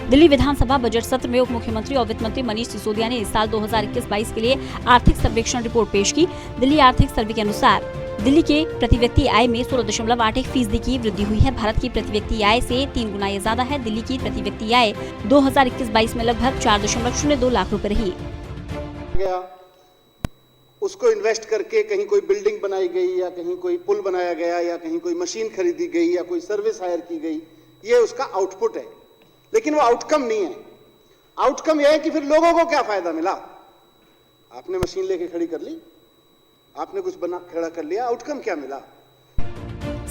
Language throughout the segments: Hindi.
दिल्ली विधानसभा बजट सत्र में उप मुख्यमंत्री और वित्त मंत्री मनीष सिसोदिया ने इस साल 2021-22 के लिए आर्थिक सर्वेक्षण रिपोर्ट पेश की। दिल्ली आर्थिक सर्वे के अनुसार दिल्ली के प्रति व्यक्ति आय में 16.81% की वृद्धि हुई है। भारत की प्रति व्यक्ति आय से 3 गुना ये ज्यादा है। दिल्ली की प्रति व्यक्ति आय 2021-22 में लगभग 4.02 लाख रुपए रही। उसको इन्वेस्ट करके कहीं कोई बिल्डिंग बनाई गई या कहीं कोई पुल बनाया गया या कहीं कोई मशीन खरीदी गई या कोई सर्विस हायर की गई, ये उसका आउटपुट है, लेकिन वो आउटकम नहीं है। आउटकम यह है कि फिर लोगों को क्या फायदा मिला। आपने मशीन लेके खड़ी कर ली, आपने कुछ बना खड़ा कर लिया, आउटकम क्या मिला।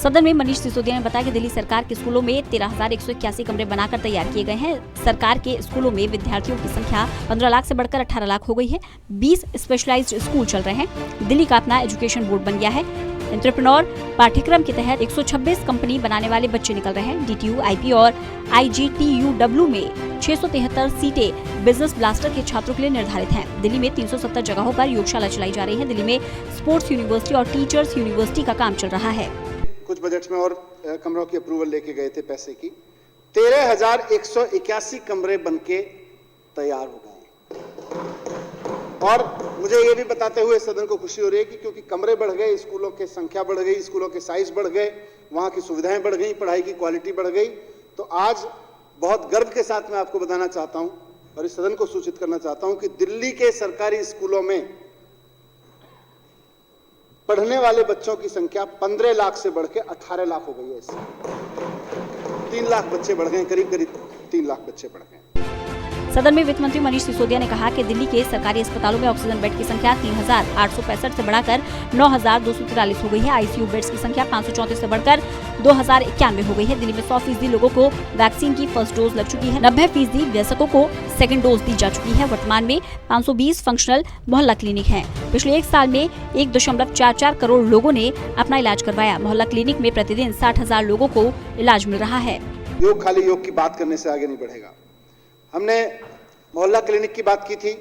सदन में मनीष सिसोदिया ने बताया कि दिल्ली सरकार के स्कूलों में 13,181 कमरे बनाकर तैयार किए गए हैं। सरकार के स्कूलों में विद्यार्थियों की संख्या 15 लाख से बढ़कर 18 लाख हो गई है। 20 स्पेशलाइज्ड स्कूल चल रहे हैं। दिल्ली का अपना एजुकेशन बोर्ड बन गया है। एंटरप्रेन्योर पाठ्यक्रम के तहत 126 कंपनी बनाने वाले बच्चे निकल रहे हैं। DTU, IP और IGTUW में 673 सीटें बिजनेस ब्लास्टर के छात्रों के लिए निर्धारित हैं। दिल्ली में 370 जगहों पर योगशाला चलाई जा रही है। दिल्ली में स्पोर्ट्स यूनिवर्सिटी और टीचर्स यूनिवर्सिटी का काम चल रहा है। कुछ बजट में और कमरों की अप्रूवल लेके गए थे पैसे की। 13,181 कमरे बनके तैयार हो गए। और मुझे ये भी बताते हुए सदन को खुशी हो रही है कि क्योंकि कमरे बढ़ गए, स्कूलों की संख्या बढ़ गई, स्कूलों के साइज बढ़ गए, वहां की सुविधाएं बढ़ गई, पढ़ाई की क्वालिटी बढ़ गई, तो आज बहुत गर्व के साथ मैं आपको बताना चाहता हूं और इस सदन को सूचित करना चाहता हूं कि दिल्ली के सरकारी स्कूलों में पढ़ने वाले बच्चों की संख्या 15 लाख से बढ़ के 18 लाख हो गई है। इससे 3 लाख बच्चे बढ़ गए, करीब 3 लाख बच्चे बढ़ गए। सदन में वित्त मंत्री मनीष सिसोदिया ने कहा कि दिल्ली के सरकारी अस्पतालों में ऑक्सीजन बेड की संख्या 3,865 से बढ़कर 9,243 हो गई है। ICU बेड्स की संख्या 534 से बढ़कर 2,091 हो गई है। दिल्ली में 100% लोगों को वैक्सीन की फर्स्ट डोज लग चुकी है। 90% वयस्कों को सेकंड डोज दी जा चुकी है। वर्तमान में 520 फंक्शनल मोहल्ला क्लिनिक हैं। पिछले 1 साल में 1.44 करोड़ लोगों ने अपना इलाज करवाया। मोहल्ला क्लिनिक में प्रतिदिन 60,000 लोगों को इलाज मिल रहा है। योग खाली योग की बात करने से आगे नहीं बढ़ेगा। हमने मोहल्ला क्लिनिक की बात की थी।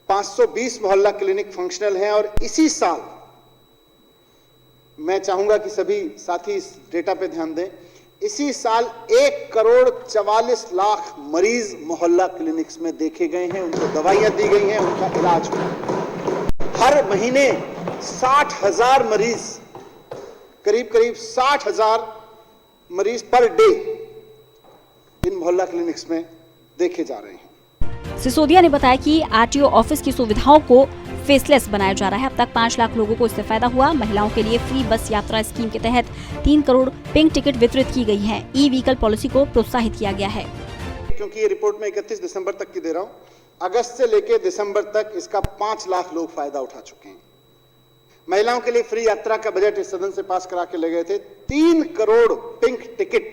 520 मोहल्ला क्लिनिक फंक्शनल हैं और इसी साल मैं चाहूंगा कि सभी साथी इस डेटा पे ध्यान दें। इसी साल 1,44,00,000 मरीज मोहल्ला क्लिनिक्स में देखे गए हैं, उनको दवाइयां दी गई हैं, उनका इलाज हुआ। हर महीने 60,000 मरीज, करीब 60,000 मरीज पर डे इन मोहल्ला क्लिनिक्स में देखे जा रहे हैं। सिसोदिया ने बताया कि RTO ऑफिस की सुविधाओं को फेसलेस बनाया जा रहा है। अब तक 5 लाख लोगों को इससे फायदा हुआ। महिलाओं के लिए फ्री बस यात्रा स्कीम के तहत 3 करोड़ पिंक टिकट वितरित की गई है। ई-व्हीकल पॉलिसी को प्रोत्साहित किया गया है। क्योंकि ये रिपोर्ट मैं 31 दिसंबर तक की दे रहा हूँ, अगस्त से लेकर दिसंबर तक इसका 5 लाख लोग फायदा उठा चुके हैं। महिलाओं के लिए फ्री यात्रा का बजट इस सदन से पास करा के ले गए थे। 3 करोड़ पिंक टिकट,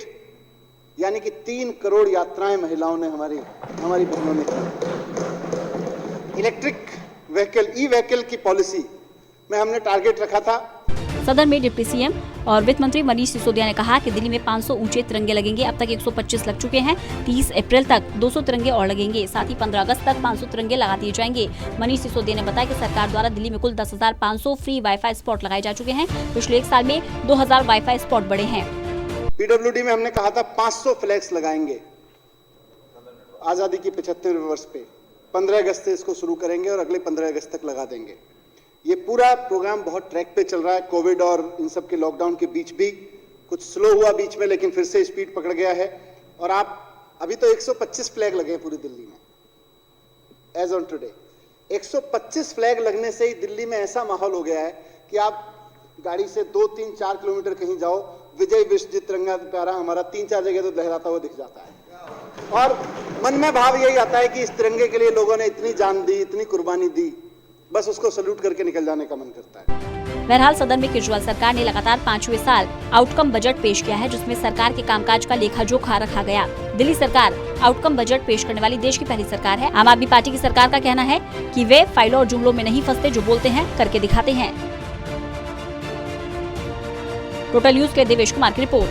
यानी कि 3 करोड़ यात्राएं महिलाओं ने हमारी बहनों ने की। इलेक्ट्रिक व्हीकल, ई-व्हीकल की पॉलिसी में हमने टारगेट रखा था। सदन में डिप्टी CM और वित्त मंत्री मनीष सिसोदिया ने कहा कि दिल्ली में 500 ऊंचे तिरंगे लगेंगे। अब तक 125 लग चुके हैं। 30 अप्रैल तक 200 तिरंगे और लगेंगे। साथ ही 15 अगस्त तक 500 तिरंगे लगा दिए जाएंगे। मनीष सिसोदिया ने बताया कि सरकार द्वारा दिल्ली में कुल 10,500 फ्री वाईफाई स्पॉट लगाए जा चुके हैं। पिछले 1 साल में 2,000 वाईफाई स्पॉट बढ़े हैं। PWD में हमने कहा था 500 फ्लैग्स लगाएंगे आजादी की 75वें वर्ष पे। 15 अगस्त से इसको शुरू करेंगे और अगले 15 अगस्त तक लगा देंगे। ये पूरा प्रोग्राम बहुत ट्रैक पे चल रहा है। कोविड और इन सब के लॉकडाउन के बीच भी कुछ स्लो हुआ बीच में, लेकिन फिर से स्पीड पकड़ गया है। और आप अभी तो 125 फ्लैग लगे हैं पूरी दिल्ली में एज ऑन टुडे। 125 फ्लैग लगने से ही दिल्ली में ऐसा माहौल हो गया है कि आप गाड़ी से 2, 3, 4 किलोमीटर कहीं जाओ, विजय विश्वजीत तिरंगा प्यारा हमारा 3-4 जगह तो लहराता हुआ दिख जाता है। और मन में भाव यही आता है कि इस तिरंगे के लिए लोगों ने इतनी जान दी, इतनी कुर्बानी दी, बस उसको सल्यूट करके निकल जाने का मन करता है। बहरहाल सदन में केजरीवाल सरकार ने लगातार 5वें साल आउटकम बजट पेश किया है, जिसमें सरकार के कामकाज का लेखा जोखा रखा गया। दिल्ली सरकार आउटकम बजट पेश करने वाली देश की पहली सरकार है। आम आदमी पार्टी की सरकार का कहना है कि वे फाइलों और जुमलों में नहीं फंसते, जो बोलते हैं करके दिखाते हैं। टोटल न्यूज के देवेश कुमार की रिपोर्ट।